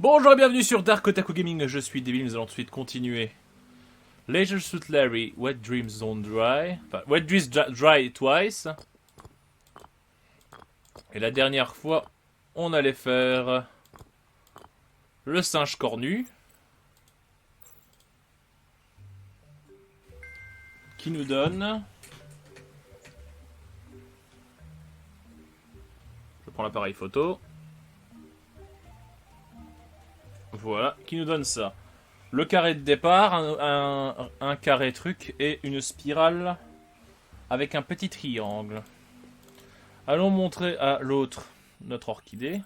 Bonjour et bienvenue sur DarkOtaku Gaming, je suis Débile, nous allons tout de suite continuer. Leisure Suit Larry, Wet Dreams Don't Dry, enfin Wet Dreams Dry Twice. Et la dernière fois, on allait faire le singe cornu. Qui nous donne... Je prends l'appareil photo. Voilà, qui nous donne ça. Le carré de départ, un carré truc et une spirale avec un petit triangle. Allons montrer à l'autre notre orchidée.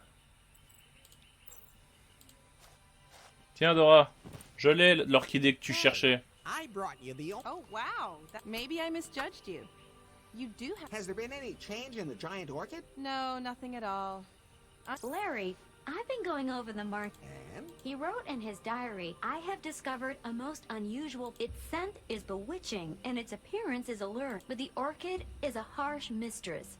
Tiens Dora, je l'ai l'orchidée que tu cherchais. I brought you the. Oh, wow. Maybe I misjudged you. You do have... Has there been any change in the giant orchid? No, nothing at all. Larry, I've been going over the mark. And He wrote in his diary, I have discovered a most unusual... Its scent is bewitching, and its appearance is alluring, but the orchid is a harsh mistress.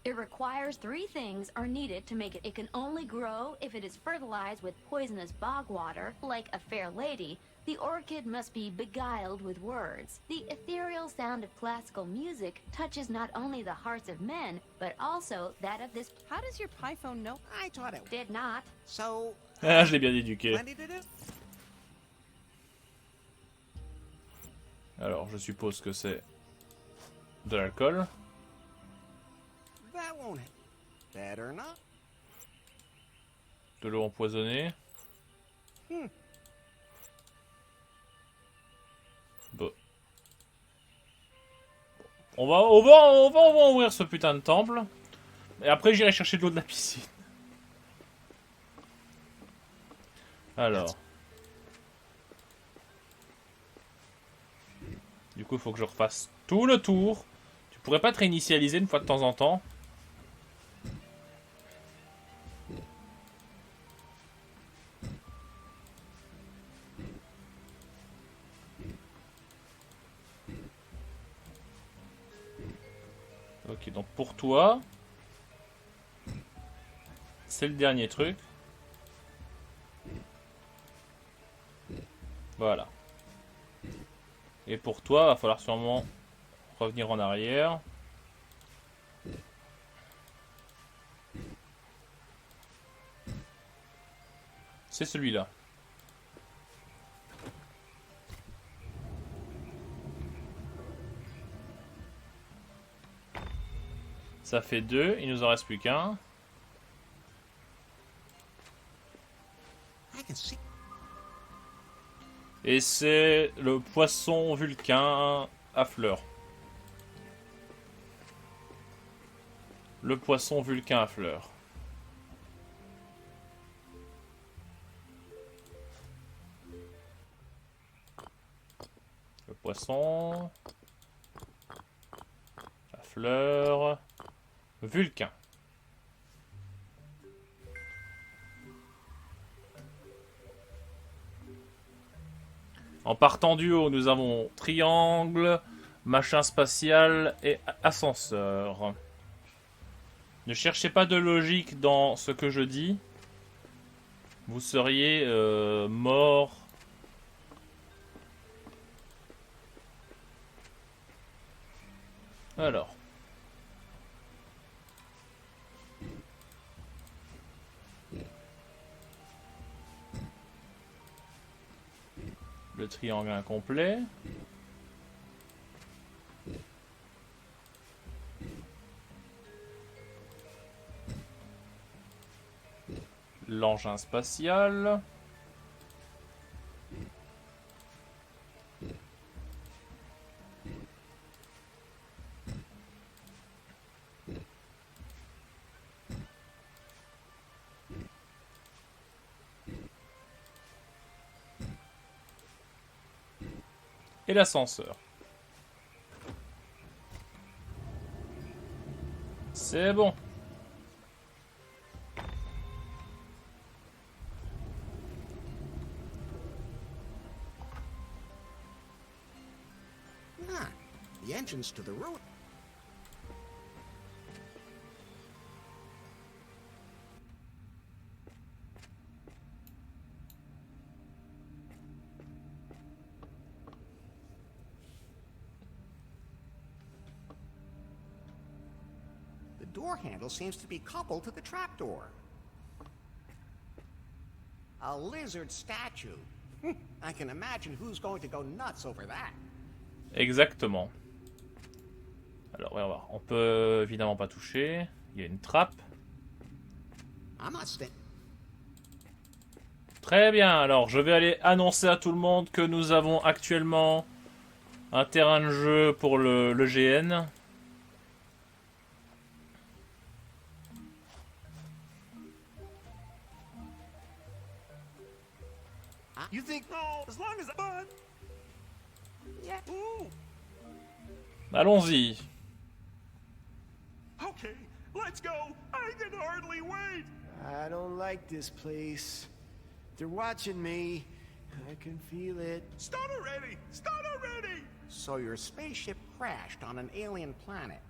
It requires 3 things are needed to make it. It can only grow if it is fertilized with poisonous bog water, like a fair lady. The orchid must be beguiled with words. The ethereal sound of classical music touches not only the hearts of men, but also that of this... How does your pie phone know? I taught it. Did not. So. Ah, je l'ai bien éduqué. Plenty to do? Alors, je suppose que c'est de l'alcool. That won't hit. Better not. De l'eau empoisonnée. Bon. On va ouvrir ce putain de temple. Et après, j'irai chercher de l'eau de la piscine. Alors. Du coup, il faut que je refasse tout le tour. Tu pourrais pas te réinitialiser une fois de temps en temps? Ok, donc pour toi, c'est le dernier truc. Voilà. Et pour toi, va falloir sûrement revenir en arrière. C'est celui-là. Ça fait 2, il nous en reste plus qu'un. I can see. Et c'est le poisson vulcain à fleurs. Le poisson vulcain à fleurs. Le poisson à fleurs vulcain. En partant du haut, nous avons triangle, machin spatial et ascenseur. Ne cherchez pas de logique dans ce que je dis. Vous seriez mort. Alors. Le triangle incomplet. L'engin spatial. Et l'ascenseur. C'est bon. Ah, the entrance to the ruin. door handle seems to be coupled to the trapdoor. A lizard statue. I can imagine who's going to go nuts over that. Exactement. Alors, on va voir. On peut évidemment pas toucher. Il y a une trappe. I'm not sta- Très bien. Alors, je vais aller annoncer à tout le monde que nous avons actuellement un terrain de jeu pour le GN. You think, no, as long as I... Yeah. Ooh, Allons-y. okay, let's go. I can hardly wait. I don't like this place. They're watching me. I can feel it. Start already. Start already. So your spaceship crashed on an alien planet.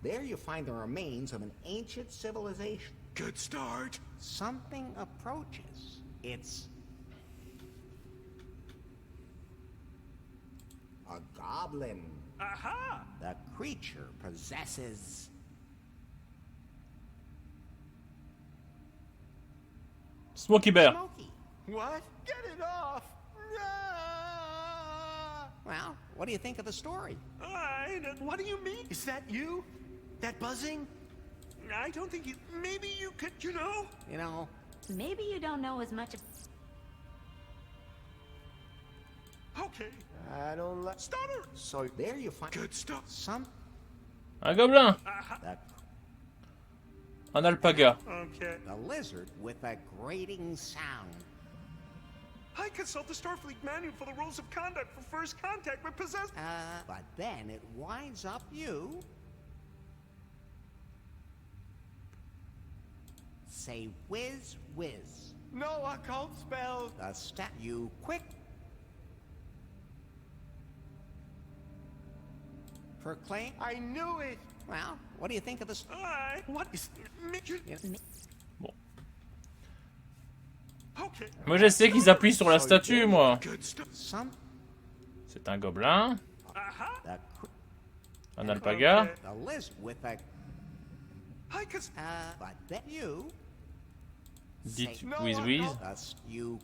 There you find the remains of an ancient civilization. Good start. Something approaches. It's a goblin. Aha! The creature possesses Smokey Bear. Smokey. What? Get it off! Ah! Well, what do you think of the story? What do you mean? Is that you? That buzzing? I don't think you... Maybe you could, you know? You know, Maybe you don't know as much. Okay, I don't like. starter. so there you find Good stuff. some Un gobelin. Aha. the, Un alpaga. Okay. the lizard with a grating sound. I consult the Starfleet manual for the rules of conduct for first contact with possessed... But then it winds up you. Say whiz whiz. No occult spells. The stat you quick. Proclaim. I knew it. Well, what do you think of this? What is... You... Bon. Okay. Moi, je sais qu'ils appuient sur la statue, moi. Good stuff. Some C'est un gobelin. Aha. the Un alpaga. Okay. the lizard with a I cons... but then you Dites No, whiz I whiz. don't. you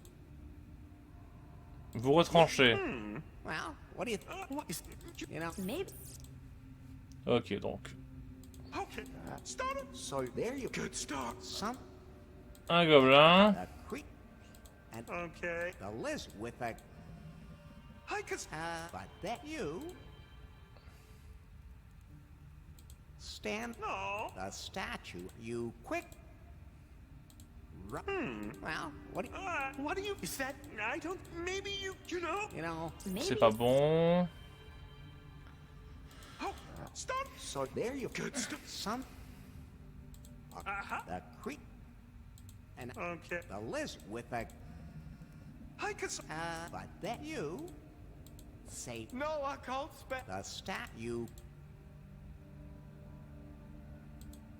Vous retranchez. well, what do you What is... you know? Maybe. Ok, donc. Okay. Starter. So there you Good start. some Un gobelin. the creek and Okay. the lizard with a I cons... but then you stand No. the statue you quick well, what do What do you... Is that... I don't... Maybe you know? you know? Maybe. C'est pas bon. Oh, start. So there you Good stuff. some Aha. the creek and Okay. the lizard with a I cons... but then you say No occult spells. the stat you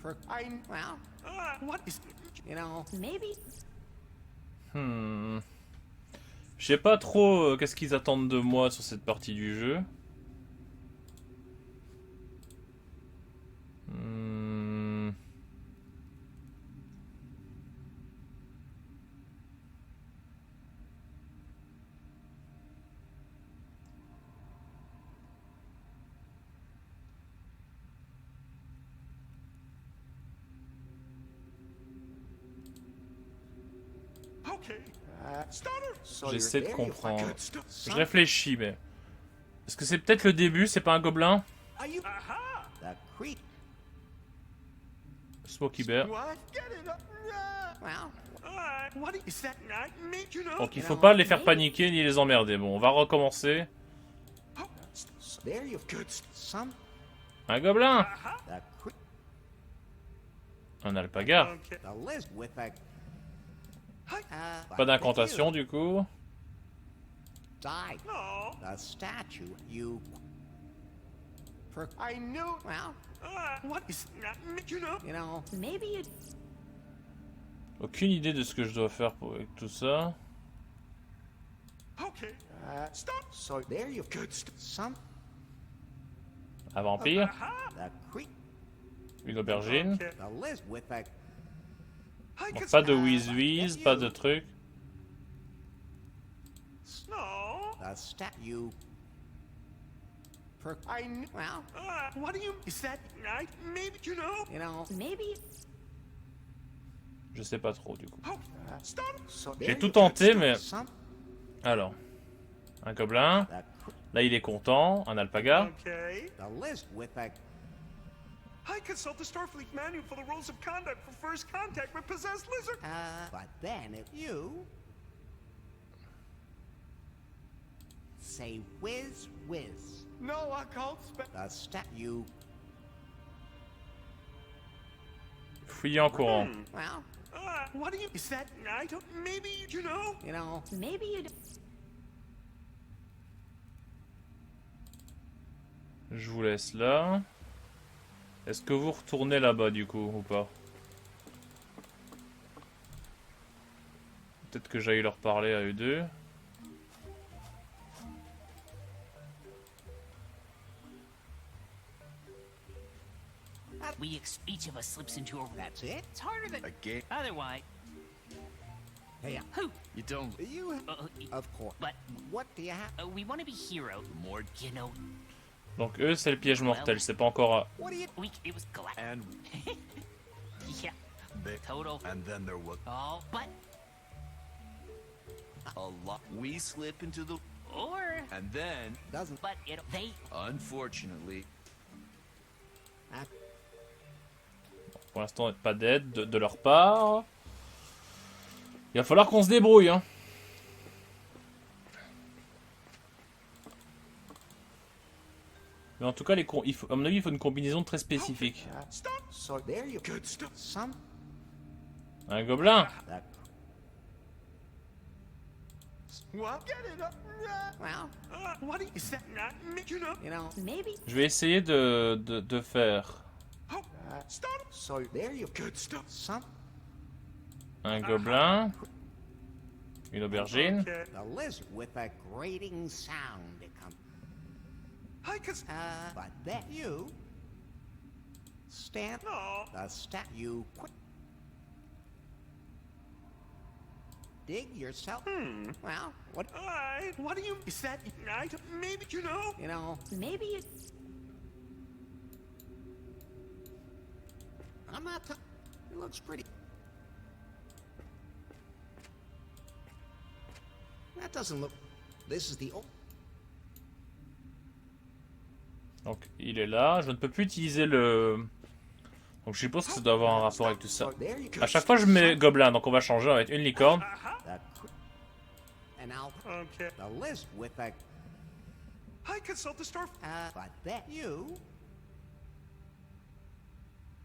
well, What is... you know, Maybe. Hmm. Je sais pas trop qu'est-ce qu'ils attendent de moi sur cette partie du jeu. Hmm. Okay. Starter. so J'essaie de there you find comprendre. Good stuff. Je réfléchis, mais... Est-ce que c'est peut-être le début? C'est pas un gobelin? Are you Aha. the creek Smokey Bear. What? Get it up. Ah! well, What is that? I made you know? Donc il faut pas les faire paniquer ni les emmerder. Bon, on va recommencer. Oh, there you good stuff. some Un gobelin. Aha. the creek Un alpaga. Okay. the lizard with a Pas d'incantation du coup. die No. the statue you I knew. well, What is... You know? you know, Maybe you. Aucune idée de ce que je dois faire pour avec tout ça. Okay. Stop. so there you Good stuff. some Un vampire. Aha. the creek Une aubergine. Okay. The list with the I Bon, could pas de Uh, whiz-whiz, pas de truc. Snow. the stat you. Well, What do you? Is that... Maybe you know. you know. Maybe Je sais pas trop du coup. Oh, stop. So J'ai there tout you tenté, go. mais... Some Alors. Un gobelin. the, Là, il est content. Un alpaga. Okay. the list with the I consult the Starfleet manual for the rules of conduct for first contact with possessed lizard. but then if you say whiz whiz, No occult the stat you. Fouiller en courant. Well, What do you? Is that... I don't. Maybe you know. you know. maybe you Je vous laisse là. Est-ce que vous retournez là-bas du coup ou pas? Peut-être que j'aille leur parler à eux deux. Each of us slips into a. That's it. It's harder than Again? otherwise. Hey, Who? You don't... you. Of course. But What do you have? we want to be hero. More... You know, Donc eux c'est le piège mortel, c'est pas encore... What do you? it was galactic. And... Yeah, They... total. And then there was... Oh, but A lot... We slip into the... or And then... Doesn't. but they. Unfortunately... Pour l'instant pas d'aide de leur part. Il va falloir qu'on se débrouille hein. Mais en tout cas, à mon avis, il faut une combinaison très spécifique. Stop. So there you Good stuff. Some. Un gobelin. That, What? Get it up. well, What do you? Is that not me? You know. you know. maybe Je vais essayer de faire Oh, stop. So there you Good stuff. Some. un gobelin. Une aubergine. Okay. The lizard with a grating sound. It comes. I could. But then you stand. No. The stat you quit. Dig yourself. Well, what? What do you? Is that? I don't. Maybe you know. You know. maybe you I'm not. It looks pretty. That doesn't look. This is the. Donc il est là. Je ne peux plus utiliser le... Donc je suppose que ça doit avoir un rapport avec tout ça. So there you go. À chaque fois je mets gobelin, donc on va changer, on va mettre une licorne. The and now Okay. the list with a. I consult the Starfleet. But then you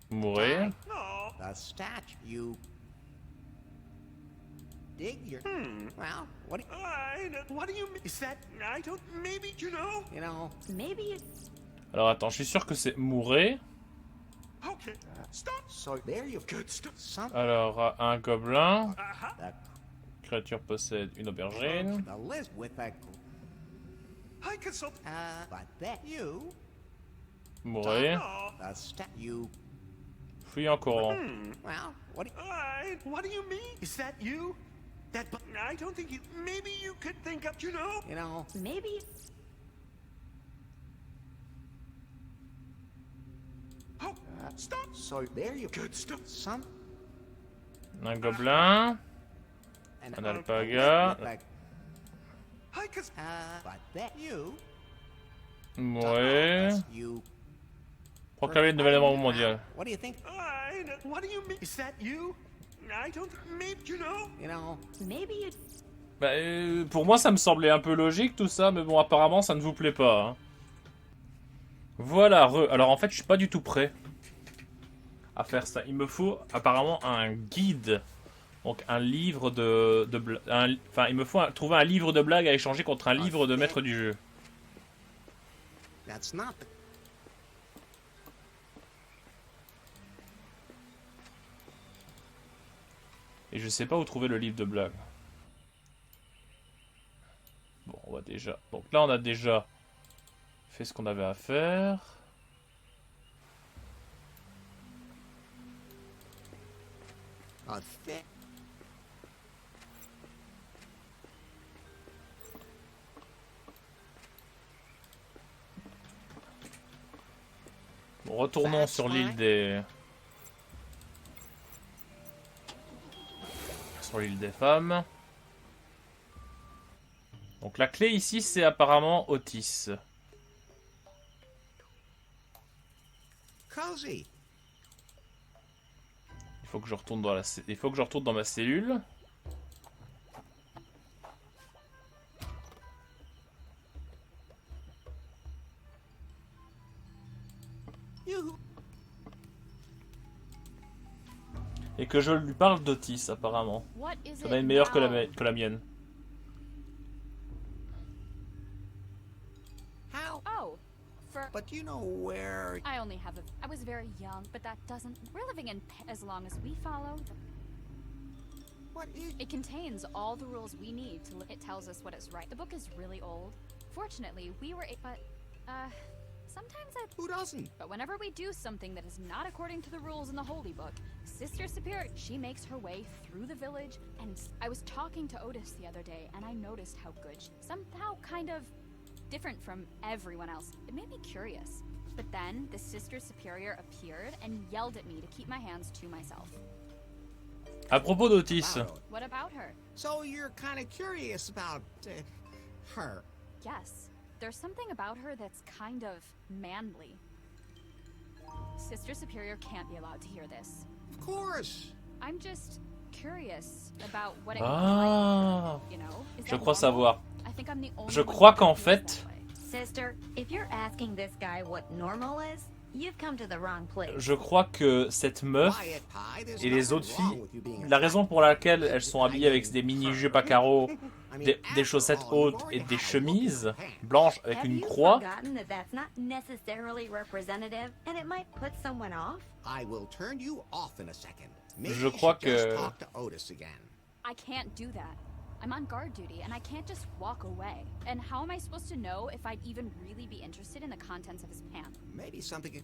Mourir. No. the statue you. Dig your. Well, what? What do you mean? Is that? I don't. Maybe you know. You know. maybe you Alors attends, je suis sûr que c'est mourir. Okay. Stop. So there you Good stuff. Some. Alors un gobelin. The, Créature possède une aubergine. the list with a. I consult. But then you Mourir. No. the statue. Fouiller en courant. Well, what? What do you mean? Is that you? That? I don't think you. Maybe you could think up. You know. You know. maybe Oh, stop. So there you Good stuff. Some. Un gobelin. And Un alpaga. with a, I could. but then you. Mourir. You. Proclamer le nouvel événement mondial. What do you think? What do you mean? Is that you? I don't. Maybe you know. You know. maybe you Bah, pour moi ça me semblait un peu logique tout ça, mais bon apparemment ça ne vous plaît pas. Hein. Voilà, alors en fait je suis pas du tout prêt à faire ça. Il me faut apparemment un guide. Donc un livre enfin il me faut trouver un livre de blagues à échanger contre un livre de maître du jeu. That's not the. Et je sais pas où trouver le livre de blagues. Bon, on va déjà... Donc là, on a déjà fait ce qu'on avait à faire. A thick. Bon, retournons sur l'île des... Sur l'île des femmes. Donc la clé ici, c'est apparemment Otis. Cozy. Il faut que je retourne dans il faut que je retourne dans ma cellule. You. Et que je lui parle d'Otis, apparemment. What is Ça it va être meilleur que now? que la mienne. How? Oh, for But you know where. I only have a. I was very young, but that doesn't. We're living in as long as we follow. What is. It contains all the rules we need to. It tells us what is right. The book is really old. Fortunately, we were. But, sometimes I. Who doesn't? But whenever we do something that is not according to the rules in the Holy Book, Sister Superior, she makes her way through the village. And I was talking to Otis the other day, and I noticed how good she. Somehow, kind of different from everyone else. It made me curious. But then the Sister Superior appeared and yelled at me to keep my hands to myself. À propos d'Otis, About. What about her? So you're kind of curious about her. Yes, there's something about her that's kind of manly. Sister Superior can't be allowed to hear this. Of course. I'm just curious about what it Ah, would be like, you know? Is je that crois normal? savoir. I think I'm the only Je one crois who qu'en feels fait, that way. Sister, if you're asking this guy what normal is, you've come to the wrong place. je crois que cette meuf Quiet pie. There's et les nothing autres wrong filles, with you being a la raison pour laquelle elles sont habillées avec des mini-jupes à carreaux, I mean, des after chaussettes all, you've hautes already et des had a look at chemises your pants. blanches avec Have une you croix. forgotten that that's not necessarily representative, and it might put someone off? I will turn you off in a second. Maybe Je you crois should just que- talk to Otis again. I can't do that. I'm on guard duty, and I can't just walk away. And how am I supposed to know if I'd even really be interested in the contents of his pants? Maybe something.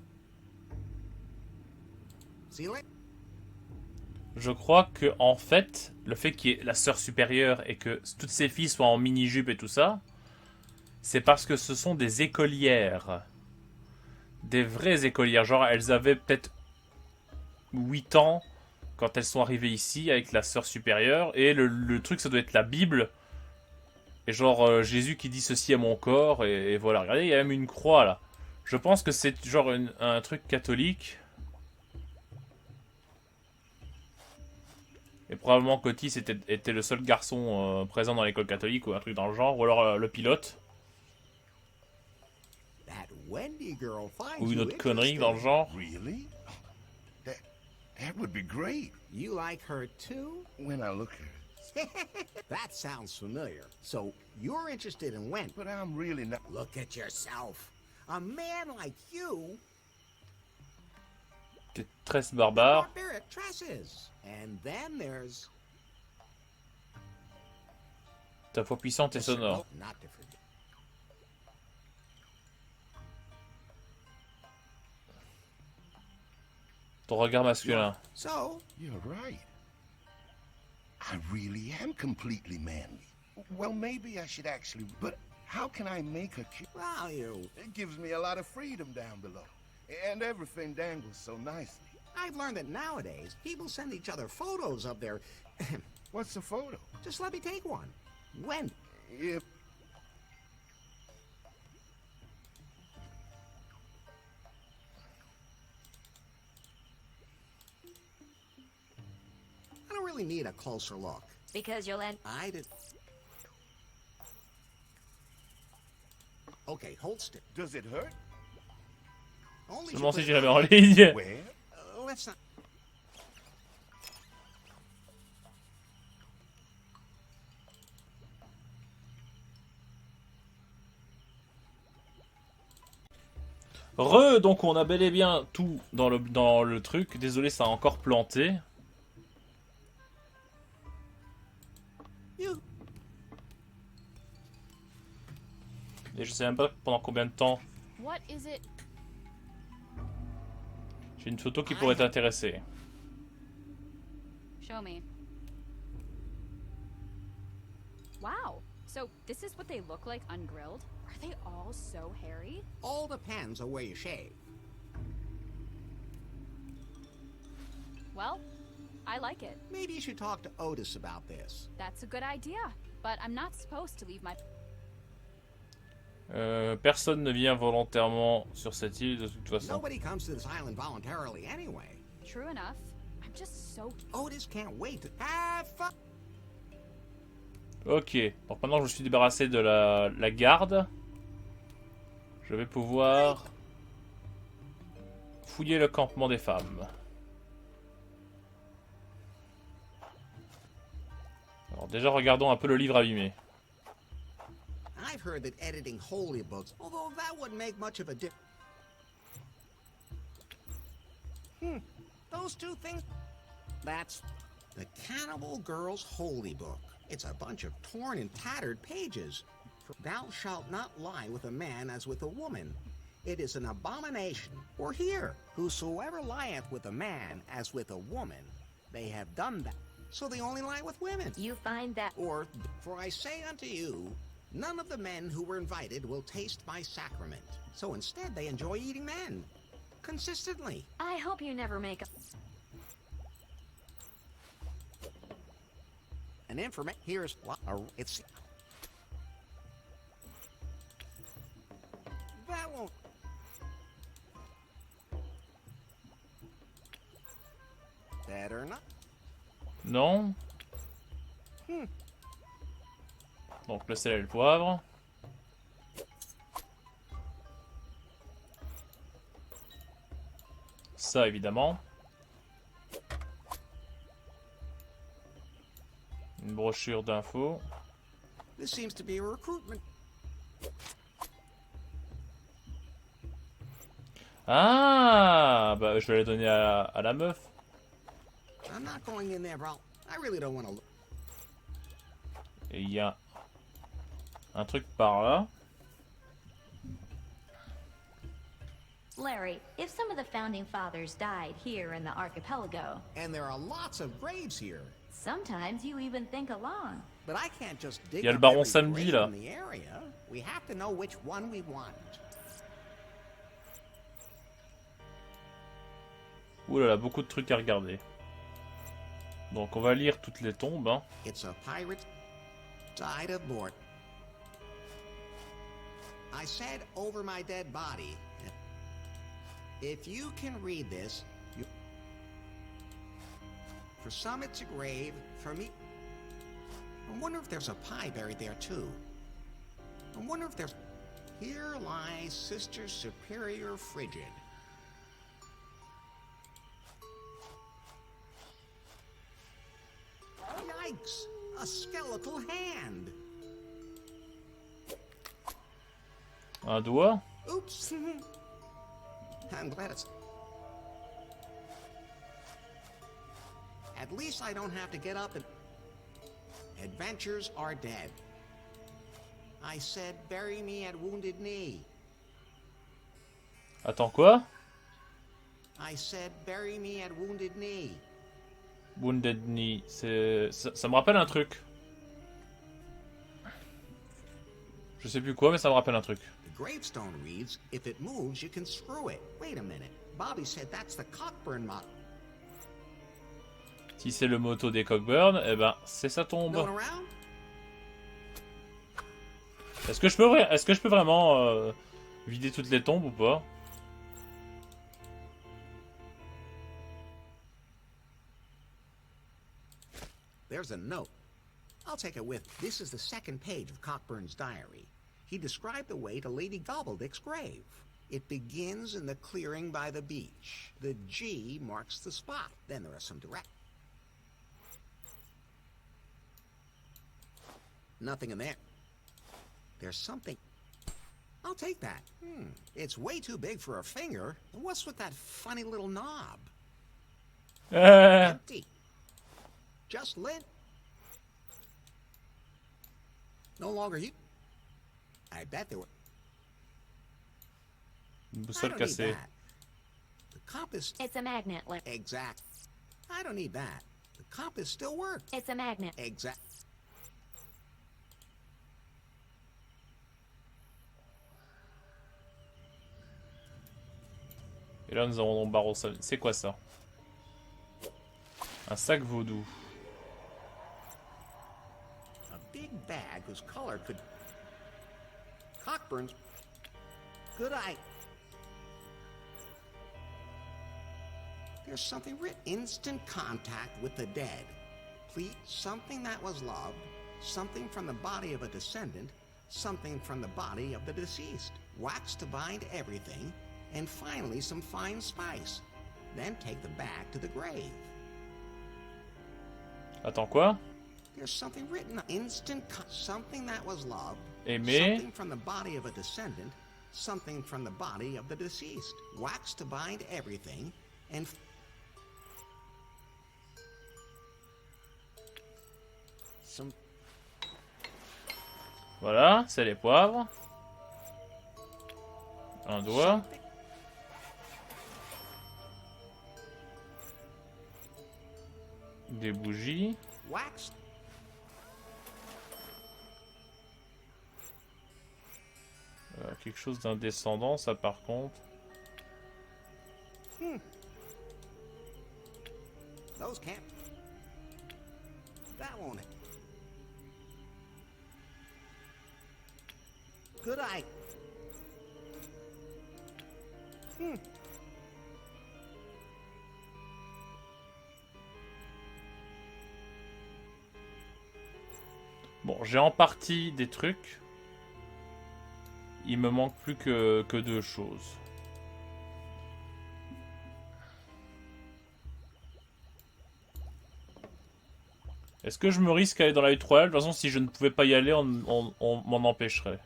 See you later. Je crois que en fait, le fait qu'il y ait la sœur supérieure et que toutes ces filles soient en mini-jupe et tout ça, c'est parce que ce sont des écolières. Des vraies écolières. Genre, elles avaient peut-être 8 ans quand elles sont arrivées ici avec la sœur supérieure. Et le truc, ça doit être la Bible. Et genre, Jésus qui dit ceci à mon corps. Et voilà. Regardez, il y a même une croix là. Je pense que c'est genre un truc catholique. Et probablement qu'Otis était le seul garçon présent dans l'école catholique ou un truc dans le genre. Ou alors le pilote. That Wendy girl finds Ou une you autre connerie dans le interesting. genre. Really? That would be great You like her too? when I look at her. That sounds familiar. So you're interested in Wendy. But I'm really not. Look at yourself. A man like you. T'es très barbare. Barbaric tresses. And then there's. Ta voix puissante et sonore. Oh, not to forget. Ton regard masculin. So, You're right. I really am completely manly. Well, maybe I should actually. But how can I make her? well, you. It gives me a lot of freedom down below, and everything dangles so nicely. I've learned that nowadays people send each other photos of their. What's the photo? Just let me take one. Wendy. If I don't really need a closer look. Because you'll end. I did. Okay, hold still. does it hurt? Only Seulement should si put tu it la mets on- en ligne. Where? Let's not. Donc on a bel et bien tout dans le truc. Désolé, ça a encore planté. You. Et je sais même pas pendant combien de temps. What is it? J'ai une photo qui pourrait t'intéresser. Show Show me. Wow. So this is what they look like ungrilled? Are they all so hairy? All depends on where you shave. Well, I like it. Maybe you should talk to Otis about this. That's a good idea. But I'm not supposed to leave my... Personne ne vient volontairement sur cette île de toute façon. Nobody comes to this island voluntarily anyway. True enough. I'm just so... Otis can't wait to have fun. Ok, donc maintenant que je me suis débarrassé de la garde, je vais pouvoir fouiller le campement des femmes. Alors déjà regardons un peu le livre abîmé. I've heard that editing holy books, although that wouldn't make much of a difference. Those two things. That's the Cannibal Girl's Holy Book. It's a bunch of torn and tattered pages. Thou shalt not lie with a man as with a woman. It is an abomination. Or here, whosoever lieth with a man as with a woman, they have done that. So they only lie with women. You find that... Or, for I say unto you, none of the men who were invited will taste my sacrament. So instead they enjoy eating men. Consistently. I hope you never make a... An information. Here's what it's. That won't. Better not. Non. Donc le sel et le poivre. Ça évidemment. Une brochure d'infos. This seems to be a recruitment. Ah, bah je vais les donner à la meuf. I'm not going in there, bro. I really don't want to look. Et il y a un truc par là. Larry, if some of the founding fathers died here in the archipelago, And there are lots of graves here. sometimes you even think along. But I can't just dig Il y a le up baron every samedi, grave là. in the area. We have to know which one we want. Ouh là là, beaucoup de trucs à regarder. Donc on va lire toutes les tombes. Hein. It's a pirate side of board. I said over my dead body. If you can read this, you... For some it's a grave, for me... I wonder if there's a pie buried there too. I wonder if there's... Here lies Sister Superior Frigid. Yikes! A skeletal hand! Un doigt. Oops! I'm glad it's... At least I don't have to get up and... Adventures are dead. I said bury me at Wounded Knee. Attends quoi? I said bury me at Wounded Knee. Wounded Knee. Ça me rappelle un truc. Je sais plus quoi, mais ça me rappelle un truc. The gravestone reads, if it moves, you can screw it. Wait a minute. Bobby said that's the Cockburn model. Si c'est le moto des Cockburn, eh ben c'est sa tombe. Going around? Est-ce que je peux vraiment vider toutes les tombes ou pas? There's a note. I'll take it with. This is the second page of Cockburn's diary. He described the way to Lady Gobbledick's grave. It begins in the clearing by the beach. The G marks the spot. Then there are some direct. Nothing in there. There's something. I'll take that. It's way too big for a finger. What's with that funny little knob? Empty. Just lit. No longer you. I bet there were. Une I boussole don't need cassée. that. The compass. It's a magnet, Larry. Exact. I don't need that. The compass still works. It's a magnet. Exact. Et là, nous avons Barreau. C'est quoi ça? Un sac vaudou. A big bag whose color could... Cockburn's... Good eye. There's something written. Instant contact with the dead. Please, something that was loved. Something from the body of a descendant. Something from the body of the deceased. Wax to bind everything. And finally, some fine spice. Then take the bag to the grave. Attends, quoi? There's something written. Something that was loved. Aimé. Something from the body of a descendant. Something from the body of the deceased. Wax to bind everything. And... Some... Voilà, c'est les poivres. Un doigt. Des bougies. Wax. Quelque chose d'un descendant, ça par contre. Those can't... That won't it. Good eye. Bon, j'ai en partie des trucs. Il me manque plus que deux choses. Est-ce que je me risque à aller dans la hutte royale? De toute façon, si je ne pouvais pas y aller, on m'en empêcherait.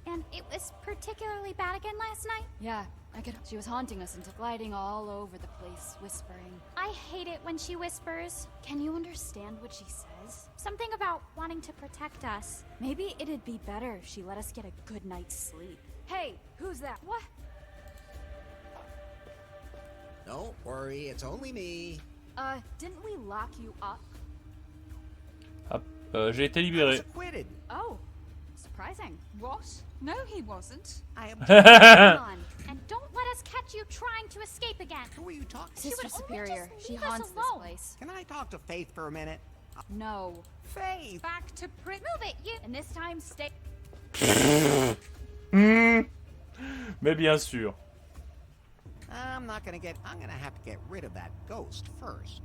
And it was particularly bad again last night? Yeah, I could. She was haunting us into gliding all over the place, whispering. I hate it when she whispers. Can you understand what she says? Something about wanting to protect us. Maybe it'd be better if she let us get a good night's sleep. Hey, who's that? What? Don't worry, it's only me. Didn't we lock you up? J'ai été I was libéré. acquitted. Oh, surprising. What? No, he wasn't. I am... Come on, and don't let us catch you trying to escape again. Who are you talking to? Sister Superior, she haunts this place. Can I talk to Faith for a minute? No. Faith! Back to print. Move it, you. And this time, stay. Mais bien sûr. I'm gonna have to get rid of that ghost first.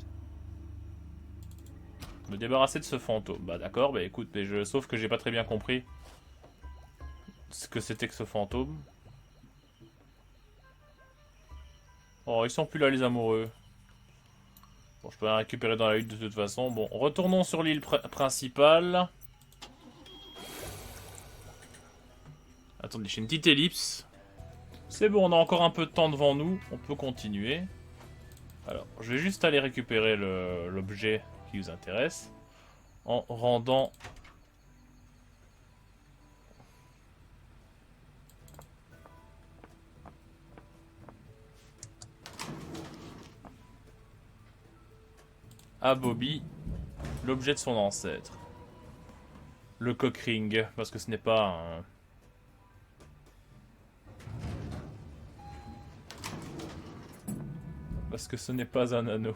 Me débarrasser de ce fantôme. Bah d'accord, bah écoute, sauf que j'ai pas très bien compris ce que c'était que ce fantôme. Oh, ils sont plus là les amoureux. Bon, je peux la récupérer dans la hutte de toute façon. Bon, retournons sur l'île principale. Attendez, j'ai une petite ellipse. C'est bon, on a encore un peu de temps devant nous. On peut continuer. Alors, je vais juste aller récupérer l'objet qui vous intéresse. En rendant... à Bobby l'objet de son ancêtre. Le cockring, parce que ce n'est pas un... Parce que ce n'est pas un anneau.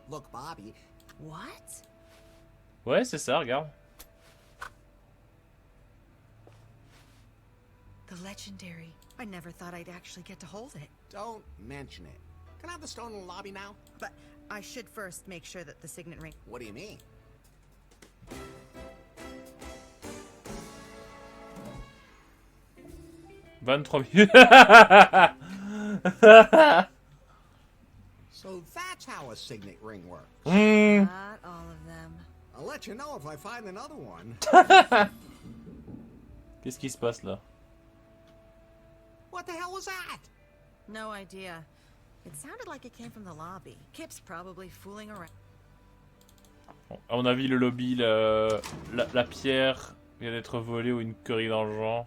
Look, Bobby. What? Ouais, c'est ça, regarde. The legendary. I never thought I'd actually get to hold it. Don't mention it. Can I have the stone in the lobby now? But I should first make sure that the signet ring... What do you mean? So that's how a signet ring works. Not all of them. I'll let you know if I find another one. Qu'est-ce qui se passe là? What the hell was that? No idea. It sounded like it came from the lobby. Kip's probably fooling around. Bon, à mon avis, le lobby, la pierre vient d'être volée ou une connerie dans le genre.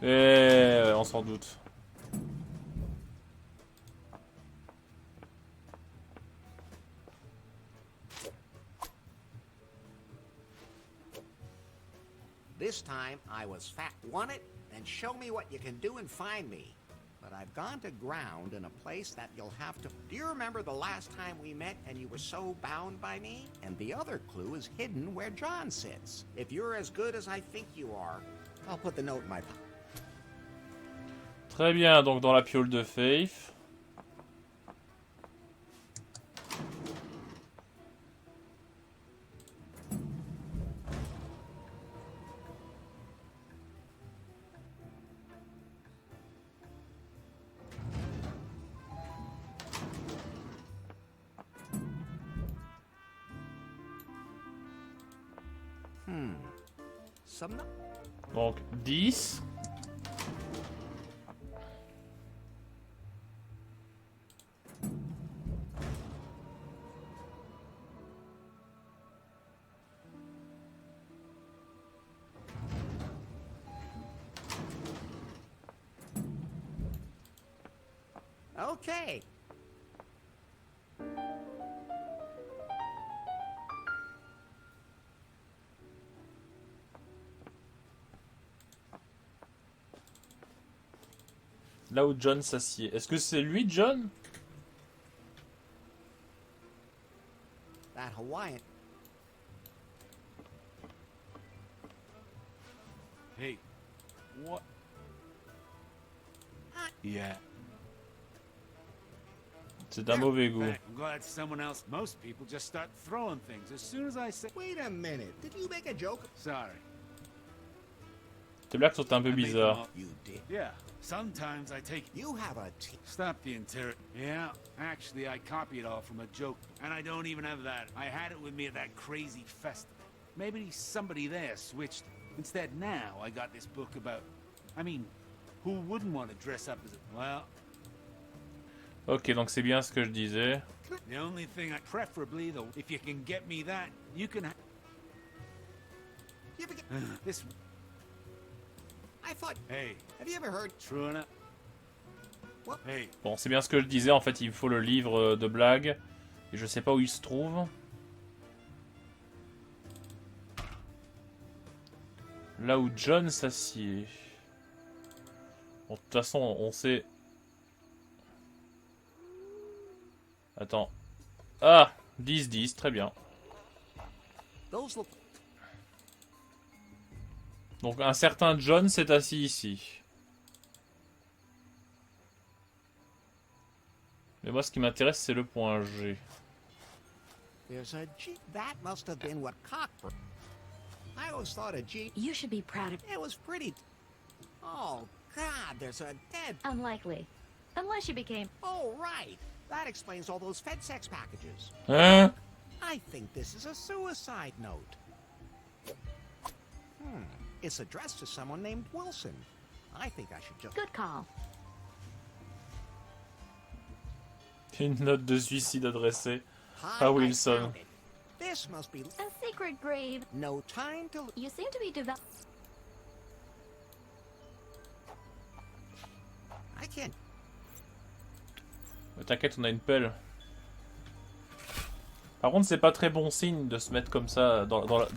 On s'en doute. This time I was fat. Want it? Then show me what you can do and find me. But I've gone to ground in a place that you'll have to... Do you remember the last time we met and you were so bound by me? And the other clue is hidden where John sits. If you're as good as I think you are, I'll put the note in my pocket. Très bien, donc dans la piole de Faith. Donc 10. Okay. Là où John s'assied. Est-ce que c'est lui, John? That Hawaiian... Hey, what? Yeah. C'est d'un mauvais goût. I'm glad someone else. Most people just start throwing things as soon as I say. Wait a minute. Did you make a joke? Sorry. Tes blagues sont un peu I make them bizarres. up. You did. Yeah. Sometimes I take. You have a... Stop the inter. Yeah. Actually, I copy it all from a joke, and I don't even have that. I had it with me at that crazy festival. Maybe somebody there switched. Instead, now I got this book about. I mean, who wouldn't want to dress up as a... Well. Ok, donc c'est bien ce que je disais. The only thing preferably though, if you can get me that, you can. You ever get... This. I thought... Hey. Have you ever heard... True enough. What? Hey. Bon, c'est bien ce que je disais. En fait, il me faut le livre de blagues. Et je sais pas où il se trouve. Là où John s'assied. Bon, de toute façon, on sait... Attends. Ah 10-10, très bien. Those look... Donc un certain John s'est assis ici. Mais moi ce qui m'intéresse c'est le point G. There's a G... That must have been what Cockburn... I always thought a G... You should be proud of... It was pretty... Oh, God, there's a dead... Unlikely. Unless you became... Oh, right. That explains all those FedSex packages. Hein? I think this is a suicide note. It's addressed to someone named Wilson. I think I should just... Good call. Une note de suicide adressée Hi, à I Wilson. found it. This must be... A secret grave. No time to... You seem to be developed... I can't... T'inquiète, on a une pelle. Par contre, c'est pas très bon signe de se mettre comme ça dans la...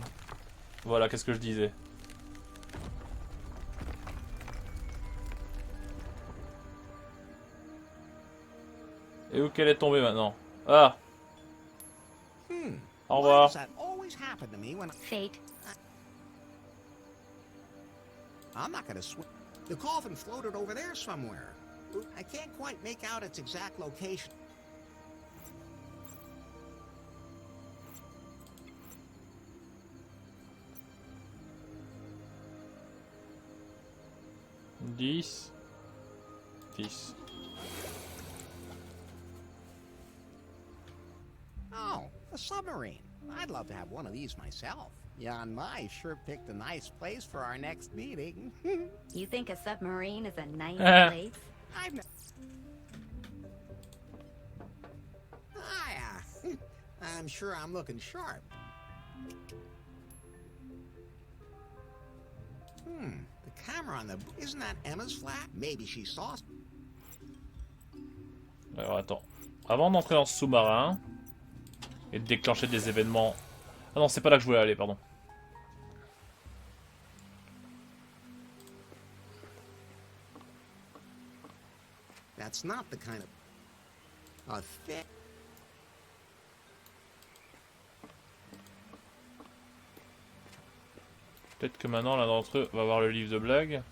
Voilà, qu'est-ce que je disais. Et où qu'elle est tombée maintenant? Ah! Au Why revoir. does that always happen to me when... Fate. I'm not gonna swim... The coffin floated over there somewhere. I can't quite make out its exact location. Dix. Oh, a submarine. I'd love to have one of these myself. Jan Mai sure picked a nice place for our next meeting. You think a submarine is a nice place? I'm sure I'm looking sharp. The camera camera on the... Isn't that Emma's flat? Maybe she saw... Alors attends. Avant d'entrer dans ce sous-marin et de déclencher des événements... Ah non, c'est pas là que je voulais aller, pardon. That's not the kind of... A fit... Peut-être que maintenant l'un d'entre eux va voir le livre de blagues.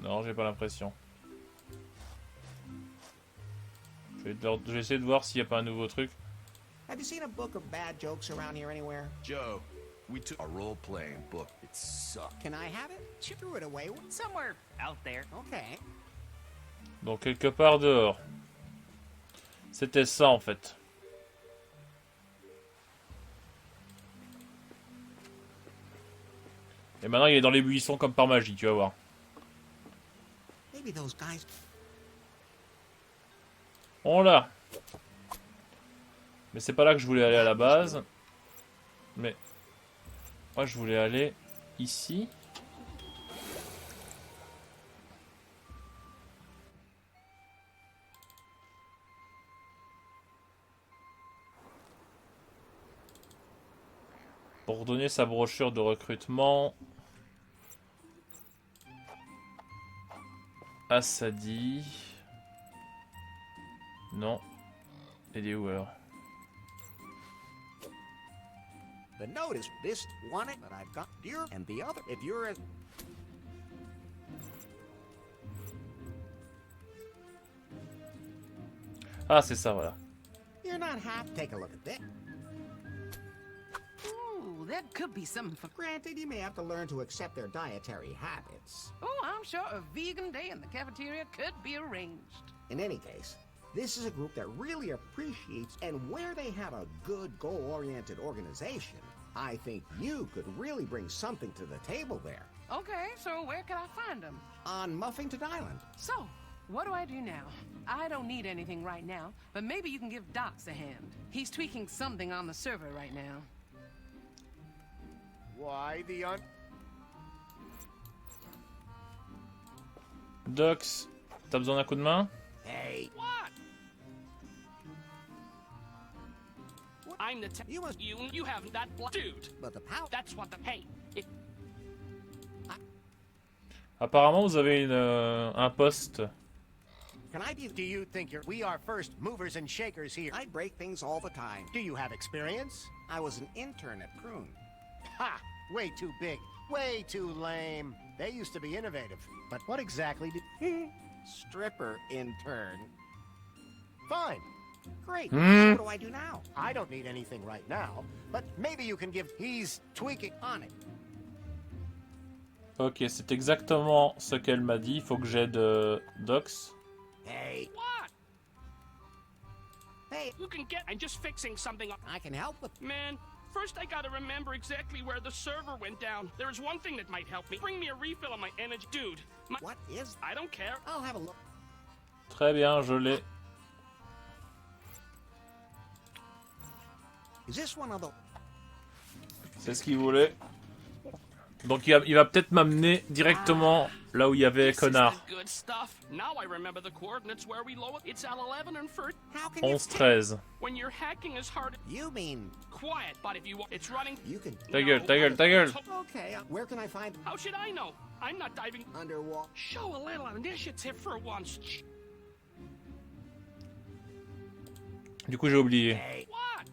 Non, j'ai pas l'impression. Je vais essayer de voir s'il n'y a pas un nouveau truc. Have you seen a book of bad jokes around here anywhere? Joe, we took a role-playing book. It sucked. Can I have it? She threw it away. Somewhere out there. Okay. Donc quelque part dehors. C'était ça en fait. Et maintenant il est dans les buissons comme par magie, tu vas voir. Maybe those guys... On l'a. Mais c'est pas là que je voulais aller à la base. Mais moi je voulais aller ici. Pour donner sa brochure de recrutement à Sadie. Non. Elle est où alors? The note is this one that I've got here and the other. If you're as... Ah, c'est ça, voilà. You're not half... Take a look at this. Ooh, that could be something for... Granted, you may have to learn to accept their dietary habits. Oh, I'm sure a vegan day in the cafeteria could be arranged. In any case, this is a group that really appreciates, and where they have a good goal-oriented organization, I think you could really bring something to the table there. Okay, so where can I find them? On Muffington Island. So, what do I do now? I don't need anything right now, but maybe you can give Docs a hand. He's tweaking something on the server right now. Why the Docs, t'as besoin d'un coup de main? Hey, What? I'm the you must... you have that dude. But the power... That's what the hey. It, Apparemment, vous avez un poste. Can I be... Do you think we are first movers and shakers here? I break things all the time. Do you have experience? I was an intern at Prune. Ha! Way too big. Way too lame. They used to be innovative. But what exactly did... Stripper intern. Fine. Great. So what do I do now? I don't need anything right now, but maybe you can give... He's tweaking on it. Ok, c'est exactement ce qu'elle m'a dit. Il faut que j'aide Docs. Hey, what? hey, You can get. I'm just fixing something. I can help with... Man, first I gotta remember exactly where the server went down. There is one thing that might help me. Bring me a refill on my energy, dude. What is... I don't care. I'll have a look. Très bien, je l'ai. Is this one of the... C'est ce qu'il voulait. Donc il va peut-être m'amener directement là où il y avait Connard. Good stuff. Now I remember the coordinates where we lowered. It's at 11 and 13. How can you... 11-13. When you're hacking as hard. You mean... Quiet, but if you want, it's running. You can... Ta gueule, ta gueule, ta gueule. Okay, where can I find... How should I know? I'm not diving. Underwater... Show a little initiative for once. Du coup j'ai oublié. Hey, What?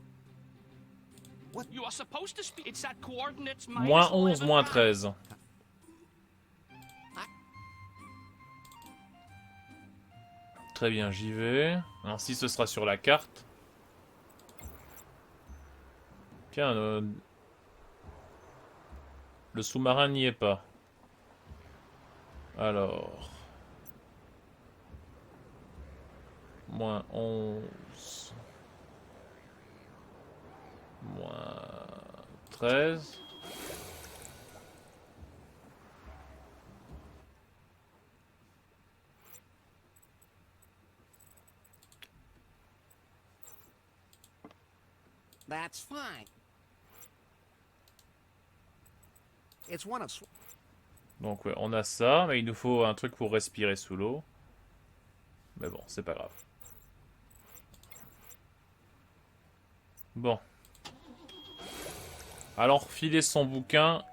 What? You are supposed to speak. It's at coordinates Moins 11, moins 11. 13. Très bien, j'y vais. Ainsi ce sera sur la carte. Tiens, le sous-marin n'y est pas. Alors... Moins 11... Moins 13... That's fine. It's one of... Donc ouais, on a ça, mais il nous faut un truc pour respirer sous l'eau. Mais bon, c'est pas grave. Bon. Alors, filer son bouquin.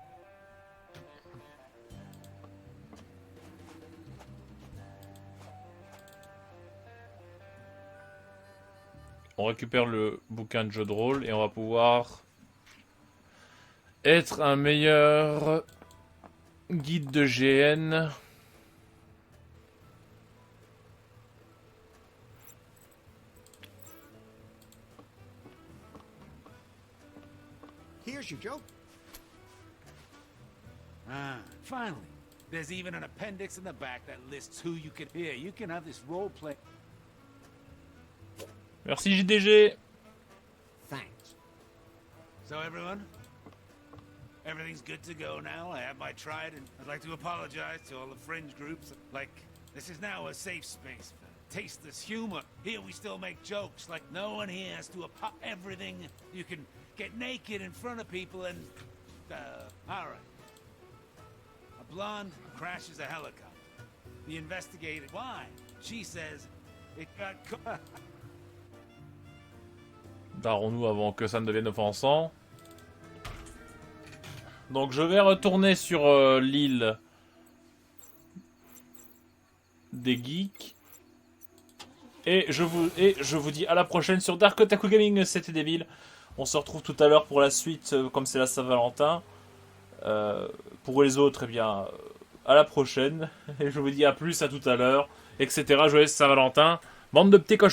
On récupère le bouquin de jeu de rôle et on va pouvoir être un meilleur guide de GN. Here's your joke. Ah, finally. There's even an appendix in the back that lists who you can... Here, you can have this role play... Merci JDG. Thanks. So everyone, everything's good to go now. I have my tried, and I'd like to apologize to all the fringe groups. Like, this is now a safe space for tasteless humor. Here we still make jokes. Like, no one here has to everything. You can get naked in front of people and... all right. A blonde crashes a helicopter. The investigator... Why? She says it got caught... Barrons-nous avant que ça ne devienne offensant. Donc je vais retourner sur l'île des geeks. Et je vous dis à la prochaine sur DarkOtaku Gaming, c'était débile. On se retrouve tout à l'heure pour la suite, comme c'est la Saint-Valentin. Pour les autres, eh bien, à la prochaine. Et je vous dis à plus, à tout à l'heure, etc. Joyeux Saint-Valentin. Bande de petits cochons.